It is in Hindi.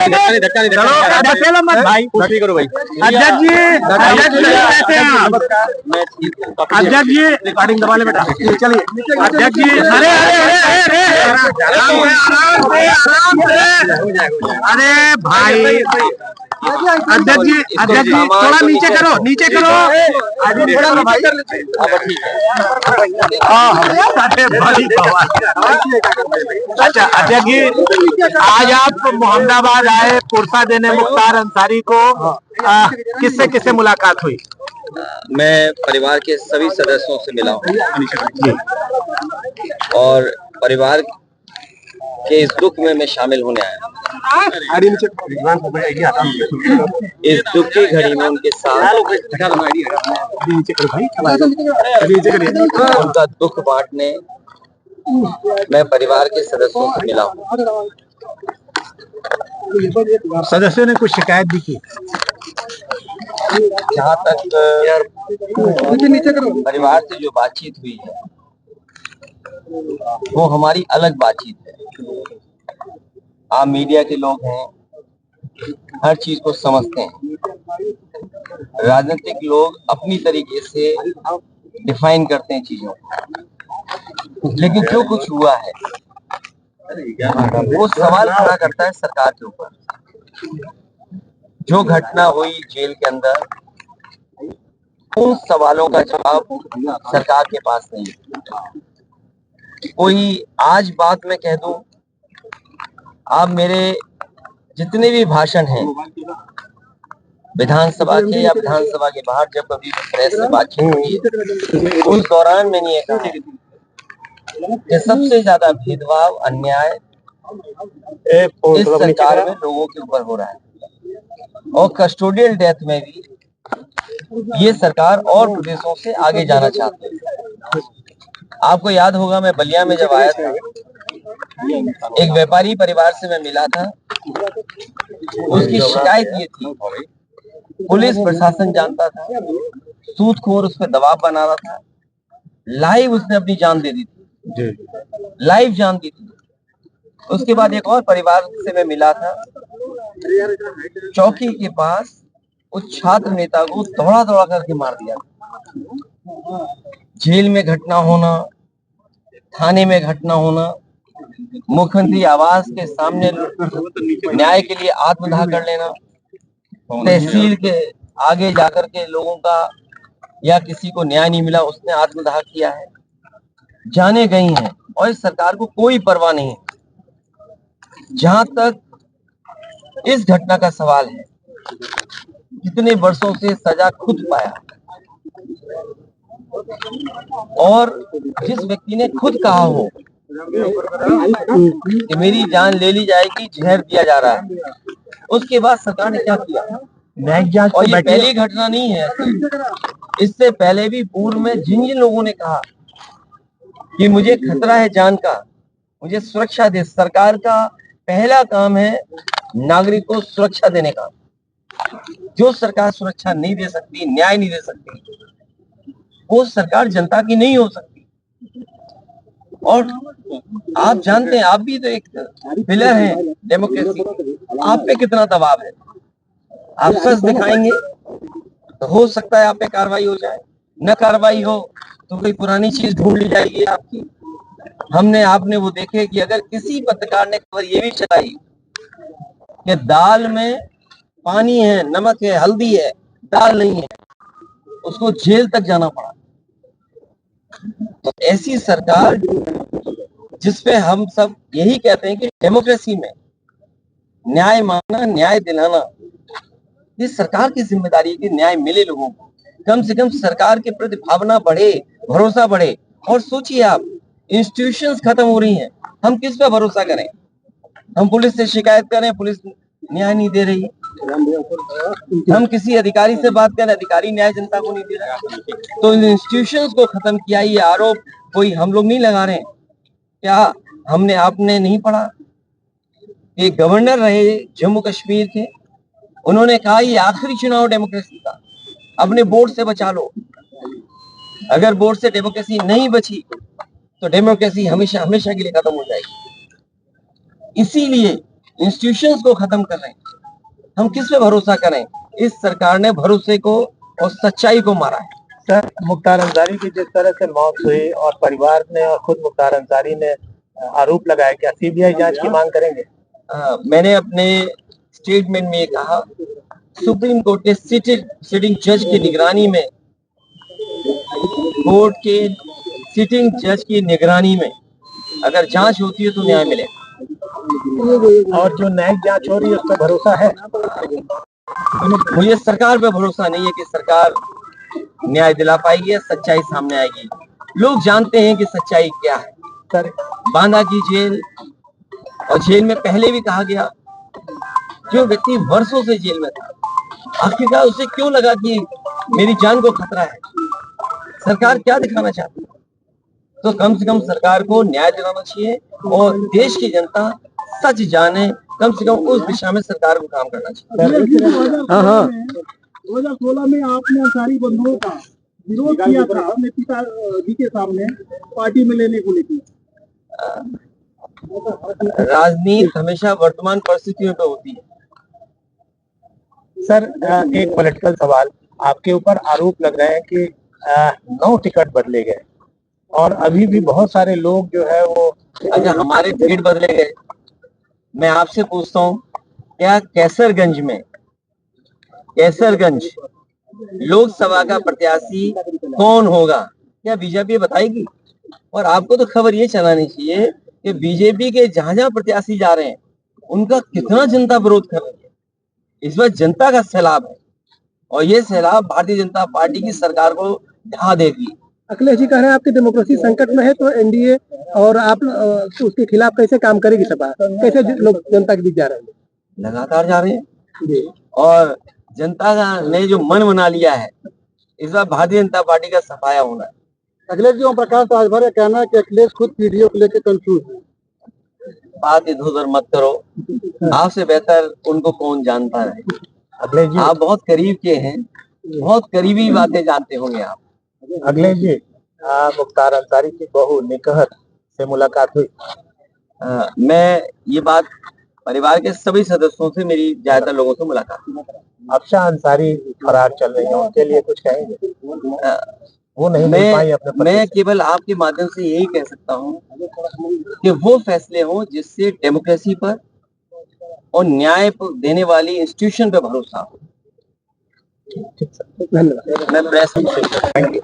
धक्का नहीं चलो मत भाई, कुछ नहीं करो भाई। अध्यक्ष जी, अध्यक्ष जी रिकॉर्डिंग दबा ले बेटा, चलिए अध्यक्ष जी। अरे अरे अरे अरे भाई अध्यक्ष जी थोड़ा नीचे करो, नीचे करो अच्छा अध्यक्ष जी, आज आप मोहम्मदाबाद आए पुरसा देने मुख्तार अंसारी को, किससे किससे मुलाकात हुई? मैं परिवार के सभी सदस्यों से मिला हूँ और परिवार के इस दुख में मैं शामिल होने आया। इस दुख की घड़ी में उनके साथ उनका दुख बांटने मैं परिवार के सदस्यों से मिला हूँ। सदस्यों ने कुछ शिकायत भी की? जहाँ तक परिवार से जो बातचीत हुई है वो हमारी अलग बातचीत है। आप मीडिया के लोग हैं, हर चीज को समझते हैं। राजनीतिक लोग अपनी तरीके से डिफाइन करते हैं चीजों को, लेकिन जो कुछ हुआ है वो सवाल खड़ा करता है सरकार के ऊपर। जो घटना हुई जेल के अंदर, उन सवालों का जवाब सरकार के पास नहीं है। कोई आज बात मैं कह दूं, आप मेरे जितने भी भाषण हैं विधानसभा के या विधानसभा के बाहर जब कभी प्रेस से बातचीत हुई है, उस दौरान मैंने ये कहा कि सबसे ज्यादा भेदभाव अन्याय इस सरकार में लोगों के ऊपर हो रहा है और कस्टोडियल डेथ में भी ये सरकार और प्रदेशों से आगे जाना चाहते हैं। आपको याद होगा मैं बलिया में जब आया था, एक व्यापारी परिवार से मैं मिला था। उसकी शिकायत ये थी, पुलिस प्रशासन जानता था, सूदखोर उस पर दबाव बना रहा था। लाइव उसने अपनी जान दे दी थी, लाइव जान दी थी। उसके बाद एक और परिवार से मैं मिला था, चौकी के पास उस छात्र नेता को दौड़ा दौड़ा करके मार दिया। जेल में घटना होना, थाने में घटना होना, मुख्यमंत्री आवास के सामने न्याय के लिए आत्मदाह कर लेना, तहसील के आगे जाकर के लोगों का या किसी को न्याय नहीं मिला उसने आत्मदाह किया है, जाने गई हैं और इस सरकार को कोई परवाह नहीं है। जहां तक इस घटना का सवाल है, कितने वर्षों से सजा खुद पाया और जिस व्यक्ति ने खुद कहा हो कि मेरी जान ले ली जाएगी, जहर दिया जा रहा है, उसके बाद सरकार ने क्या किया? और ये पहली घटना नहीं है, इससे पहले भी पूर्व में जिन जिन लोगों ने कहा कि मुझे खतरा है जान का, मुझे सुरक्षा दे, सरकार का पहला काम है नागरिक को सुरक्षा देने का। जो सरकार सुरक्षा नहीं दे सकती, न्याय नहीं दे सकती, वो सरकार जनता की नहीं हो सकती। और आप जानते हैं, आप भी तो एक पिलर हैं डेमोक्रेसी, आप पे कितना दबाव है। आप सच दिखाएंगे तो हो सकता है आप पे कार्रवाई हो जाए, न कार्रवाई हो तो कोई पुरानी चीज ढूंढ ली जाएगी आपकी। हमने आपने वो देखे कि अगर किसी पत्रकार ने खबर ये भी चलाई कि दाल में पानी है, नमक है, हल्दी है, दाल नहीं है, उसको जेल तक जाना पड़ा। तो ऐसी सरकार जिसपे हम सब यही कहते हैं कि डेमोक्रेसी में न्याय मांगना, न्याय दिलाना, ये सरकार की जिम्मेदारी है कि न्याय मिले लोगों को। कम से कम सरकार के प्रति भावना बढ़े, भरोसा बढ़े। और सोचिए आप, इंस्टीट्यूशंस खत्म हो रही हैं, हम किस पे भरोसा करें? हम पुलिस से शिकायत करें, पुलिस न्याय नहीं दे रही। हम किसी अधिकारी से बात करें, अधिकारी न्याय जनता को नहीं दे रहा। तो इन इंस्टीट्यूशंस को खत्म किया, ये आरोप कोई हम लोग नहीं लगा रहे हैं। क्या हमने आपने नहीं पढ़ा? एक गवर्नर रहे जम्मू कश्मीर के, उन्होंने कहा ये आखिरी चुनाव डेमोक्रेसी का, अपने वोट से बचा लो। अगर वोट से डेमोक्रेसी नहीं बची तो डेमोक्रेसी हमेशा हमेशा के लिए खत्म हो जाएगी। इसीलिए इंस्टीट्यूशंस को खत्म कर रहे हैं। हम किस पे भरोसा करें? इस सरकार ने भरोसे को और सच्चाई को मारा है। सर, मुख्तार अंसारी की जिस तरह से मौत हुई और परिवार ने और खुद मुख्तार अंसारी ने आरोप लगाया, क्या सीबीआई जांच की मांग करेंगे? मैंने अपने स्टेटमेंट में कहा, सुप्रीम कोर्ट के सिटिंग जज की निगरानी में, कोर्ट के सिटिंग जज की निगरानी में अगर जांच होती है तो न्याय मिलेगा। और जो न्यायिक जांच हो रही है उस पर भरोसा है? मुझे सरकार पे भरोसा नहीं है कि सरकार न्याय दिला पाएगी या सच्चाई सामने आएगी। लोग जानते हैं कि सच्चाई क्या है। सर, बांदा की जेल और जेल में पहले भी कहा गया, जो व्यक्ति वर्षों से जेल में था, आखिरकार उसे क्यों लगा कि मेरी जान को खतरा है? सरकार क्या दिखाना चाहती है? तो कम से कम सरकार को न्याय दिलाना चाहिए और देश की जनता सच जाने, कम से कम उस दिशा में सरकार को काम करना चाहिए। हाँ, 2016 में आपने अंसारी बंधुओं का विरोध किया था अपने पिताजी के सामने पार्टी में लेने को लेकर। राजनीति हमेशा वर्तमान परिस्थितियों पे होती है। सर, एक पॉलिटिकल सवाल, आपके ऊपर आरोप लग रहे हैं कि 9 टिकट बदले गए और अभी भी बहुत सारे लोग जो है वो अच्छा, हमारे टिकट बदले गए। मैं आपसे पूछता हूँ, क्या कैसरगंज लोकसभा का प्रत्याशी कौन होगा? क्या बीजेपी बताएगी? और आपको तो खबर ये चलानी चाहिए कि बीजेपी के जहां जहां प्रत्याशी जा रहे हैं उनका कितना जनता विरोध कर रही है। इस बार जनता का सैलाब है और ये सैलाब भारतीय जनता पार्टी की सरकार को ढहा देगी। अखिलेश जी कह रहे हैं आपकी डेमोक्रेसी संकट में है, तो एनडीए और आप उसके खिलाफ कैसे काम करेगी सपा? कैसे लोग जनता के बीच जा रहे हैं? लगातार जा रहे हैं और जनता ने जो मन बना लिया है, इस बार भारतीय जनता पार्टी का सफाया होना है। अखिलेश जी, ओम प्रकाश राजभर का कहना है कि अखिलेश खुद पीडीओ को लेकर कंफ्यूज है। बात इधर उधर मत करो, आपसे बेहतर उनको कौन जानता है। अखिलेश जी, आप बहुत करीब के हैं, बहुत करीबी बातें जानते होंगे आप। अखिलेश जी, मुख्तार अंसारी की बहू निकहत से मुलाकात हुई? मैं ये बात परिवार के सभी सदस्यों से, मेरी ज्यादातर लोगों से मुलाकात हुई। अफशान अंसारी फरार चल रही है, उनके लिए कुछ कहेंगे? वो नहीं मिल पाई अपने पति मैं से। केवल आपके माध्यम से यही कह सकता हूँ कि वो फैसले हों जिससे डेमोक्रेसी पर और न्याय देने वाली इंस्टीट्यूशन पे भरोसा हो। धन्यवाद। मैं प्रेस थैंक यू।